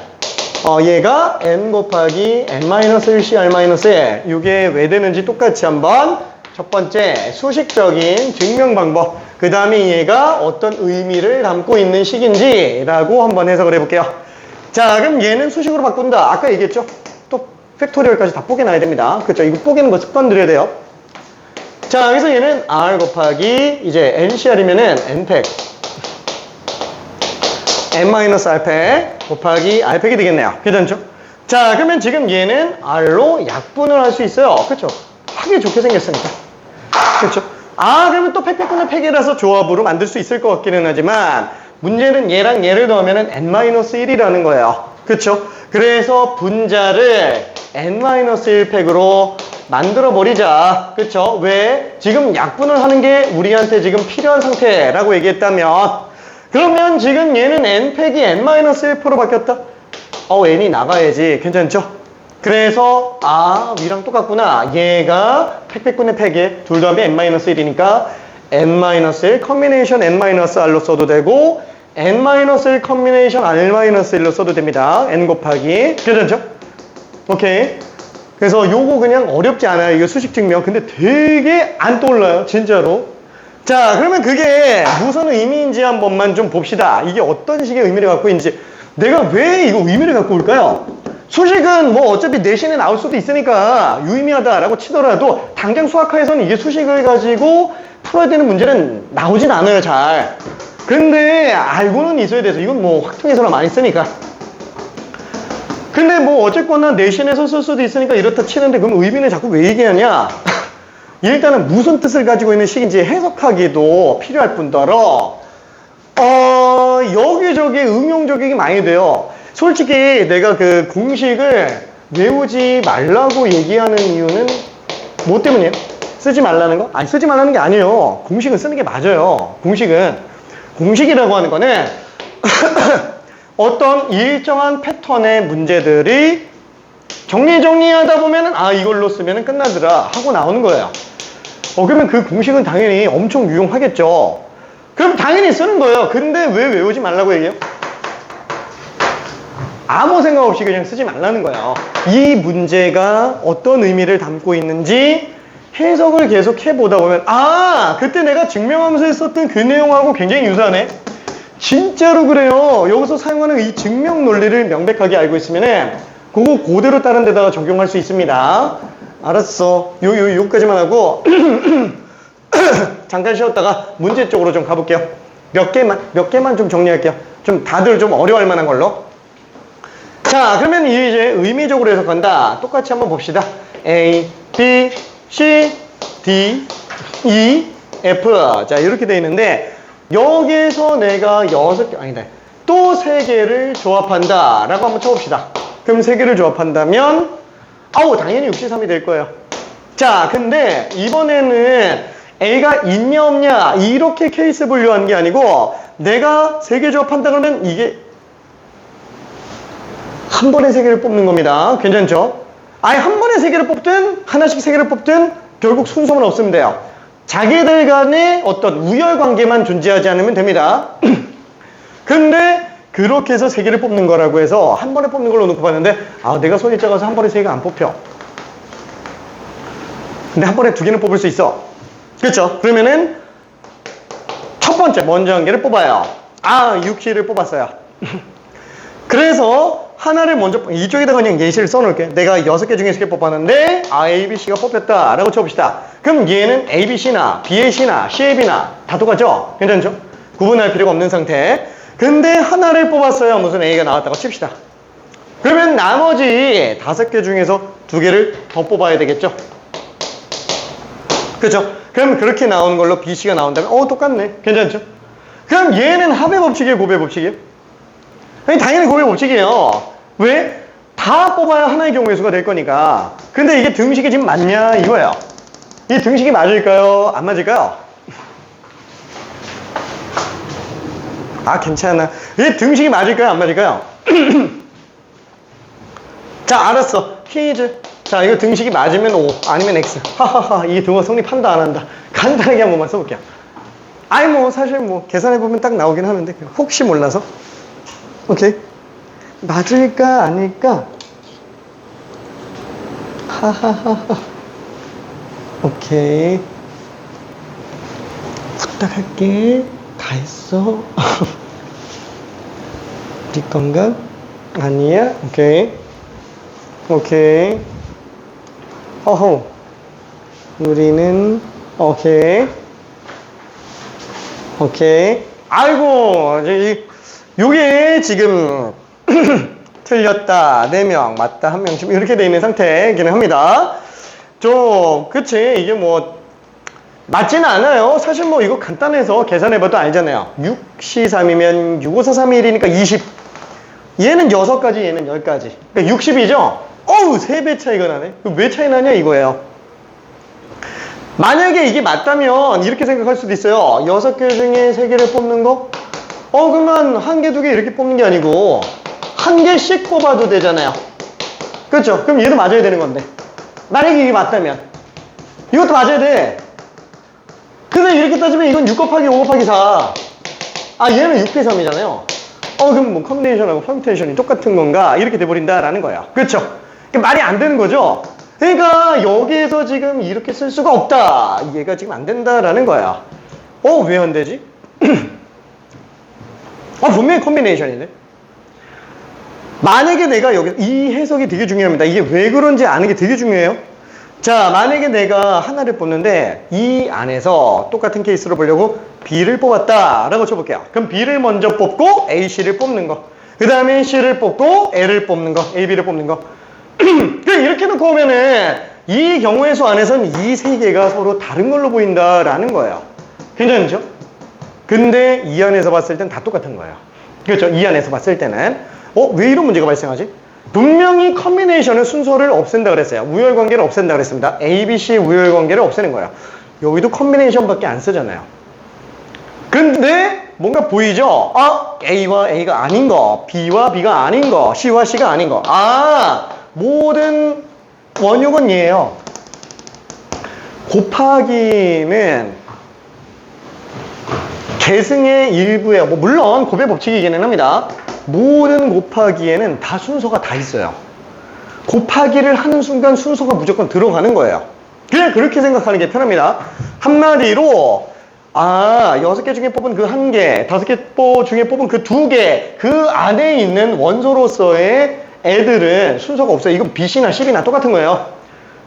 얘가 N 곱하기 N-1CR-1. 이게 왜 되는지 똑같이 한번 첫 번째 수식적인 증명 방법. 그 다음에 얘가 어떤 의미를 담고 있는 식인지 라고 한번 해석을 해볼게요. 자, 그럼 얘는 수식으로 바꾼다. 아까 얘기했죠? 또 팩토리얼까지 다 뽀개놔야 됩니다. 그렇죠? 이거 뽀개는 거 습관 들여야 돼요. 자, 여기서 얘는 R 곱하기 이제 NCR이면은 N팩 N-R팩 곱하기 R팩이 되겠네요. 괜찮죠? 자, 그러면 지금 얘는 R로 약분을 할 수 있어요. 그렇죠? 하기 좋게 생겼으니까. 그렇죠? 그러면 또 팩분의 팩이라서 조합으로 만들 수 있을 것 같기는 하지만 문제는 얘랑 얘를 넣으면 N-1이라는 거예요. 그렇죠? 그래서 분자를 N-1팩으로 만들어 버리자. 그렇죠? 왜? 지금 약분을 하는 게 우리한테 지금 필요한 상태라고 얘기했다면 그러면 지금 얘는 N팩이 N-1로 바뀌었다? N이 나가야지. 괜찮죠? 그래서 위랑 똑같구나. 얘가 팩분의 팩에 둘 다 하면 N-1이니까 N-1 컨비네이션 N-R로 써도 되고 N-1 컨비네이션 R-1로 써도 됩니다. N 곱하기. 괜찮죠? 오케이. 그래서 요거 그냥 어렵지 않아요. 이거 수식 증명. 근데 되게 안 떠올라요. 진짜로. 자, 그러면 그게 무슨 의미인지 한 번만 좀 봅시다. 이게 어떤 식의 의미를 갖고 있는지. 내가 왜 이거 의미를 갖고 올까요? 수식은 뭐 어차피 내신에 나올 수도 있으니까 유의미하다라고 치더라도 당장 수학화에서는 이게 수식을 가지고 풀어야 되는 문제는 나오진 않아요, 잘. 근데 알고는 있어야 돼서 이건 뭐 확통에서나 많이 쓰니까. 근데 뭐 어쨌거나 내신에서 쓸 수도 있으니까 이렇다 치는데 그럼 의미는 자꾸 왜 얘기하냐? 일단은 무슨 뜻을 가지고 있는 식인지 해석하기도 필요할 뿐더러 여기저기 응용적이게 많이 돼요. 솔직히 내가 그 공식을 외우지 말라고 얘기하는 이유는 뭐 때문이에요? 쓰지 말라는 거? 아니, 쓰지 말라는 게 아니에요. 공식은 쓰는 게 맞아요. 공식이라고 하는 거는 어떤 일정한 패턴의 문제들이 정리하다 보면은 이걸로 쓰면은 끝나더라 하고 나오는 거예요. 그러면 그 공식은 당연히 엄청 유용하겠죠. 그럼 당연히 쓰는 거예요. 근데 왜 외우지 말라고 얘기해요? 아무 생각 없이 그냥 쓰지 말라는 거예요. 이 문제가 어떤 의미를 담고 있는지 해석을 계속 해보다 보면 그때 내가 증명하면서 했었던 그 내용하고 굉장히 유사하네. 진짜로 그래요. 여기서 사용하는 이 증명 논리를 명백하게 알고 있으면 그거 그대로 다른 데다가 적용할 수 있습니다. 알았어. 요까지만 하고 잠깐 쉬었다가 문제 쪽으로 좀 가볼게요. 몇 개만 좀 정리할게요. 좀 다들 좀 어려워할 만한 걸로. 자, 그러면 이제 의미적으로 해석한다. 똑같이 한번 봅시다. A, B, C, D, E, F. 자, 이렇게 돼 있는데 여기에서 내가 6개, 아니다. 또 3개를 조합한다 라고 한번 쳐봅시다. 그럼 3개를 조합한다면 당연히 63이 될 거예요. 자, 근데 이번에는 A가 있냐 없냐 이렇게 케이스 분류하는 게 아니고 내가 3개 조합한다 그러면 이게 한 번에 3개를 뽑는 겁니다. 괜찮죠? 한 번에 3개를 뽑든 하나씩 3개를 뽑든 결국 순서만 없으면 돼요. 자기들 간에 어떤 우열관계만 존재하지 않으면 됩니다. 근데 그렇게 해서 3개를 뽑는 거라고 해서 한 번에 뽑는 걸로 놓고 봤는데 내가 손이 작아서 한 번에 3개가 안 뽑혀. 근데 한 번에 2개는 뽑을 수 있어. 그렇죠? 그러면은 첫 번째 먼저 한 개를 뽑아요. 6C를 뽑았어요. 그래서 하나를 먼저 이쪽에다가 그냥 예시를 써놓을게. 내가 6개 중에 3개 뽑았는데 A, B, C가 뽑혔다 라고 쳐봅시다. 그럼 얘는 A, B, C나 B, A, C나 C, A, B나 다 똑같죠? 괜찮죠? 구분할 필요가 없는 상태. 근데 하나를 뽑았어요. 무슨 A가 나왔다고 칩시다. 그러면 나머지 5개 중에서 2개를 더 뽑아야 되겠죠? 그렇죠? 그럼 그렇게 나오는 걸로 B, C가 나온다면 똑같네. 괜찮죠? 그럼 얘는 합의 법칙이에요? 고배 법칙이에요? 당연히 고배 법칙이에요. 왜? 다 뽑아야 하나의 경우의 수가 될 거니까. 근데 이게 등식이 지금 맞냐 이거예요. 이 등식이 맞을까요? 안 맞을까요? 괜찮아. 이게 등식이 맞을까요? 안 맞을까요? 자, 알았어. 퀴즈. 자, 이거 등식이 맞으면 O 아니면 X. 하하하. 이 등호 성립한다 안 한다. 간단하게 한 번만 써볼게요. 아니 뭐 사실 뭐 계산해보면 딱 나오긴 하는데 혹시 몰라서. 오케이. 맞을까 아닐까? 하하하하. 오케이. 부탁할게. 다 했어. 네 건가? 아니야? 오케이. 오케이. 어허. 우리는 오케이. 오케이. 아이고, 요게 지금 틀렸다 4명, 맞다 1명 지금 이렇게 돼 있는 상태이기는 합니다. 그치, 이게 뭐 맞지는 않아요. 사실 뭐 이거 간단해서 계산해봐도 알잖아요. 6시 3이면 6, 5, 4, 3, 1이니까 20. 얘는 6가지, 얘는 10가지. 그러니까 60이죠? 어우, 3배 차이가 나네. 왜 차이 나냐 이거예요. 만약에 이게 맞다면 이렇게 생각할 수도 있어요. 6개 중에 3개를 뽑는 거? 그러면 1개, 2개 이렇게 뽑는 게 아니고 1개씩 뽑아도 되잖아요. 그렇죠? 그럼 얘도 맞아야 되는 건데. 만약에 이게 맞다면 이것도 맞아야 돼. 근데 이렇게 따지면 이건 6 곱하기 5 곱하기 4. 얘는 6 곱하기 3이잖아요. 그럼 뭐 컴비네이션하고 퍼뮤테이션이 똑같은 건가? 이렇게 돼버린다라는 거예요. 그렇죠? 말이 안 되는 거죠? 그러니까 여기에서 지금 이렇게 쓸 수가 없다. 얘가 지금 안 된다라는 거야. 왜 안 되지? 분명히 컴비네이션이네. 만약에 내가 여기 이 해석이 되게 중요합니다. 이게 왜 그런지 아는 게 되게 중요해요. 자, 만약에 내가 하나를 뽑는데 이 안에서 똑같은 케이스로 보려고 B를 뽑았다 라고 쳐볼게요. 그럼 B를 먼저 뽑고 A, C를 뽑는 거, 그 다음에 C를 뽑고 L을 뽑는 거, A, B를 뽑는 거. 이렇게 놓고 보면은 이 경우의 수 안에서는 이 세 개가 서로 다른 걸로 보인다라는 거예요. 괜찮죠? 근데 이 안에서 봤을 땐 다 똑같은 거예요. 그렇죠? 이 안에서 봤을 때는 왜 이런 문제가 발생하지? 분명히 컴비네이션은 순서를 없앤다 그랬어요. 우열관계를 없앤다 그랬습니다. A, B, C 우열관계를 없애는 거예요. 여기도 컴비네이션밖에 안 쓰잖아요. 근데 뭔가 보이죠? A와 A가 아닌 거, B와 B가 아닌 거, C와 C가 아닌 거. 모든 원흉은 얘예요. 곱하기는 계승의 일부예요. 물론 곱의 법칙이기는 합니다. 모든 곱하기에는 다 순서가 다 있어요. 곱하기를 하는 순간 순서가 무조건 들어가는 거예요. 그냥 그렇게 생각하는 게 편합니다. 한마디로 6개 중에 뽑은 그 1개, 5개 중에 뽑은 그 2개, 그 안에 있는 원소로서의 애들은 순서가 없어요. 이건 B씨나 C나 똑같은 거예요.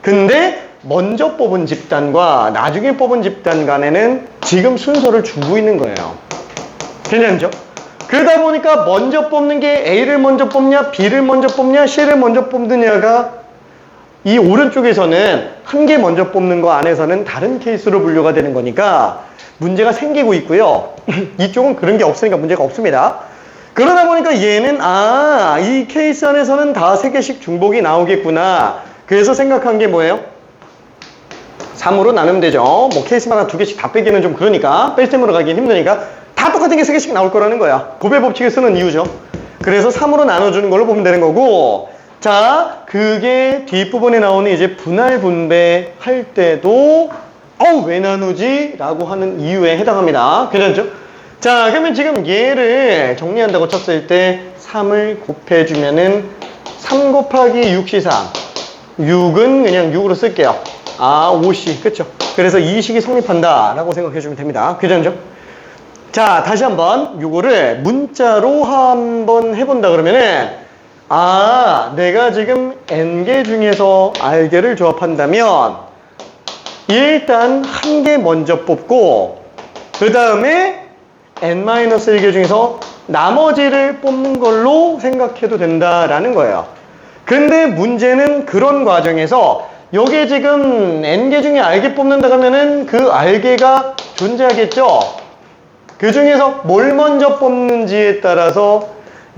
근데 먼저 뽑은 집단과 나중에 뽑은 집단 간에는 지금 순서를 주고 있는 거예요. 괜찮죠? 그러다 보니까 먼저 뽑는 게 A를 먼저 뽑냐, B를 먼저 뽑냐, C를 먼저 뽑느냐가 이 오른쪽에서는 1개 먼저 뽑는 거 안에서는 다른 케이스로 분류가 되는 거니까 문제가 생기고 있고요. 이쪽은 그런 게 없으니까 문제가 없습니다. 그러다 보니까 얘는 이 케이스 안에서는 다 3개씩 중복이 나오겠구나. 그래서 생각한 게 뭐예요? 3으로 나누면 되죠. 뭐 케이스마다 2개씩 다 빼기는 좀 그러니까 뺄셈으로 가기 힘드니까 다 똑같은 게 3개씩 나올 거라는 거야. 곱의 법칙을 쓰는 이유죠. 그래서 3으로 나눠주는 걸로 보면 되는 거고, 자, 그게 뒷부분에 나오는 이제 분할 분배할 때도 왜 나누지? 라고 하는 이유에 해당합니다. 괜찮죠? 자, 그러면 지금 얘를 정리한다고 쳤을 때 3을 곱해주면은 3 곱하기 6시 3. 6은 그냥 6으로 쓸게요. 5시. 그쵸? 그래서 이 식이 성립한다 라고 생각해주면 됩니다. 괜찮죠? 자, 다시 한번 요거를 문자로 한번 해본다 그러면은 내가 지금 n개 중에서 r개를 조합한다면 일단 1개 먼저 뽑고 그 다음에 n-1개 중에서 나머지를 뽑는 걸로 생각해도 된다라는 거예요. 근데 문제는 그런 과정에서 요게 지금 n개 중에 r개 뽑는다 하면은 그 r개가 존재하겠죠? 그 중에서 뭘 먼저 뽑는지에 따라서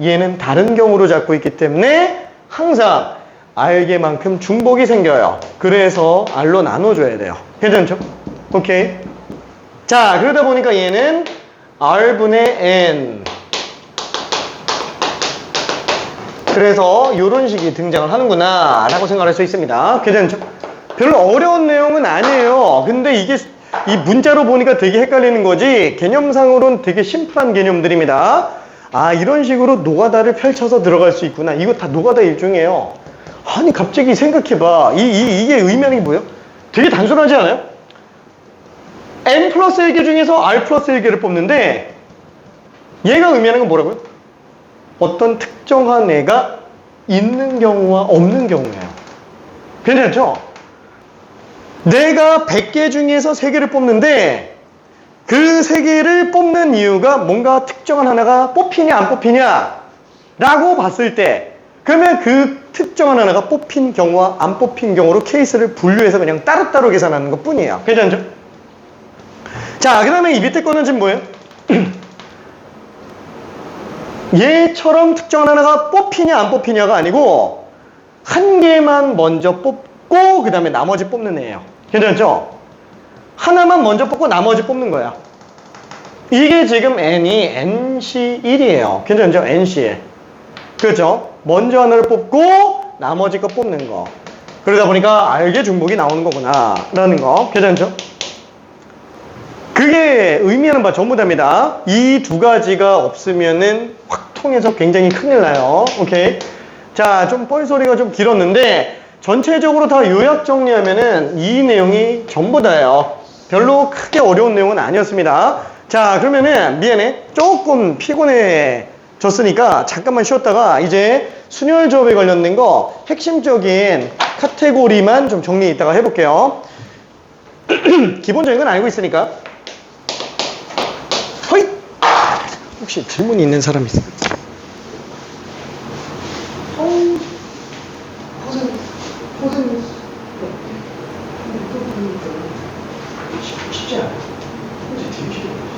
얘는 다른 경우로 잡고 있기 때문에 항상 r개만큼 중복이 생겨요. 그래서 r로 나눠줘야 돼요. 괜찮죠? 오케이. 자, 그러다 보니까 얘는 r분의 n. 그래서 이런 식이 등장을 하는구나 라고 생각할 수 있습니다. 괜찮죠? 별로 어려운 내용은 아니에요. 근데 이게 이 문자로 보니까 되게 헷갈리는 거지 개념상으로는 되게 심플한 개념들입니다. 아, 이런 식으로 노가다를 펼쳐서 들어갈 수 있구나. 이거 다 노가다 일종이에요. 아니, 갑자기 생각해봐. 이게 의미하는 게 뭐예요? 되게 단순하지 않아요? n 플러스 1개 중에서 r 플러스 1개를 뽑는데 얘가 의미하는 건 뭐라고요? 어떤 특정한 애가 있는 경우와 없는 경우예요. 괜찮죠? 내가 100개 중에서 3개를 뽑는데 그 3개를 뽑는 이유가 뭔가 특정한 하나가 뽑히냐 안 뽑히냐 라고 봤을 때 그러면 그 특정한 하나가 뽑힌 경우와 안 뽑힌 경우로 케이스를 분류해서 그냥 따로따로 계산하는 것 뿐이에요. 괜찮죠? 자, 그 다음에 이 밑에 거는 지금 뭐예요? 얘처럼 특정한 하나가 뽑히냐 안 뽑히냐가 아니고 한 개만 먼저 뽑고 그 다음에 나머지 뽑는 애예요. 괜찮죠? 하나만 먼저 뽑고 나머지 뽑는 거야. 이게 지금 n이 nc1이에요. 괜찮죠? nc1. 그렇죠? 먼저 하나를 뽑고 나머지 거 뽑는 거. 그러다 보니까 알게 중복이 나오는 거구나 라는 거. 괜찮죠? 그게 의미하는 바 전부 다입니다. 이 두 가지가 없으면은 확 통해서 굉장히 큰일 나요. 오케이. 자, 좀 뻘소리가 좀 길었는데 전체적으로 다 요약 정리하면은 이 내용이 전부 다예요. 별로 크게 어려운 내용은 아니었습니다. 자, 그러면은 미안해. 조금 피곤해졌으니까 잠깐만 쉬었다가 이제 순열 조합에 관련된 거 핵심적인 카테고리만 좀 정리 이따가 해볼게요. 기본적인 건 알고 있으니까. 허이! 혹시 질문이 있는 사람 있어요? 쉽지 않아요. 되게 쉽지 않아요.